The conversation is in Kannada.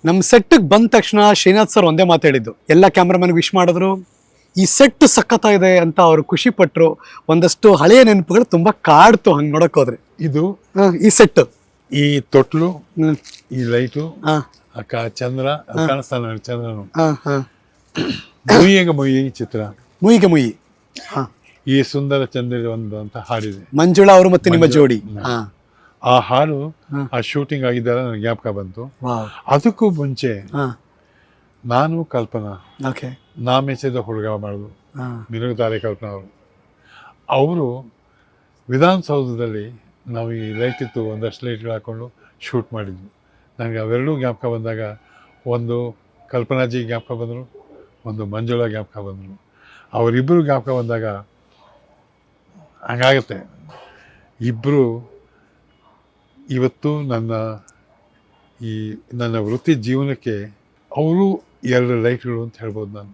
ನಮ್ಮ ಸೆಟ್ಗೆ ಬಂದ ತಕ್ಷಣ ಶ್ರೀನಾಥ್ ಸರ್ ಒಂದೇ ಮಾತಾಡಿದ್ದು, ಎಲ್ಲ ಕ್ಯಾಮ್ರಾಮನ್ ವಿಶ್ ಮಾಡಿದ್ರು, ಈ ಸೆಟ್ ಸಖತ್ತಾಗಿದೆ ಅಂತ ಅವ್ರು ಖುಷಿ ಪಟ್ರು. ಒಂದಷ್ಟು ಹಳೆಯ ನೆನಪುಗಳು ತುಂಬಾ ಕಾಡ್ತು ಹಂಗೆ ನೋಡಕ್ ಹೋದ್ರೆ. ಇದು ಈ ಸೆಟ್, ಈ ತೊಟ್ಲು, ಈ ಲೈಟು, ಹಾ ಚಂದ್ರ ಕಾಣಿಸ್ತಾನ, ಚಂದ್ರನು ಹಾ ಹಾ ಮುಯ್ಯಿಗೆ ಮುಯ್ಯಿ ಚಿತ್ರ, ಮುಯಿಗೆ ಮುಯಿ, ಹಾ ಈ ಸುಂದರ ಚಂದ್ರ ಒಂದು ಅಂತ ಹಾಡಿದೆ, ಮಂಜುಳಾ ಅವರು ಮತ್ತೆ ನಿಮ್ಮ ಜೋಡಿ. ಹಾ ಆ ಹಾಡು ಆ ಶೂಟಿಂಗ್ ಆಗಿದ್ದಾಗ ನನಗೆ ಜ್ಞಾಪಕ ಬಂತು. ವಾವ್. ಅದಕ್ಕೂ ಮುಂಚೆ ಹಾ ನಾನು ಕಲ್ಪನಾ ಓಕೆ. ನಾ ಮೆಚ್ಚಿದ ಹುಡುಗ ಮಾಡೋದು ಹಾ ಮಿನುಗುತ್ತಾರೆ ಕಲ್ಪನಾ ಅವರು ವಿಧಾನಸೌಧದಲ್ಲಿ ನಾವು ಈ ಲೈಟ್ ಇತ್ತು, ಒಂದಷ್ಟು ಲೈಟ್ಗಳು ಹಾಕ್ಕೊಂಡು ಶೂಟ್ ಮಾಡಿದ್ವಿ. ನನಗೆ ಅವೆರಡೂ ಜ್ಞಾಪಕ ಬಂದಾಗ ಒಂದು ಕಲ್ಪನಾಜಿ ಜ್ಞಾಪಕ ಬಂದರು, ಒಂದು ಮಂಜುಳಾ ಜ್ಞಾಪಕ ಬಂದರು. ಅವರಿಬ್ಬರು ಜ್ಞಾಪಕ ಬಂದಾಗ ಹಂಗಾಗತ್ತೆ. ಇಬ್ಬರು ಇವತ್ತು ನನ್ನ ವೃತ್ತಿ ಜೀವನಕ್ಕೆ ಅವರು ಎರಡು ಲೈಟ್ಗಳು ಅಂತ ಹೇಳ್ಬೋದು ನಾನು.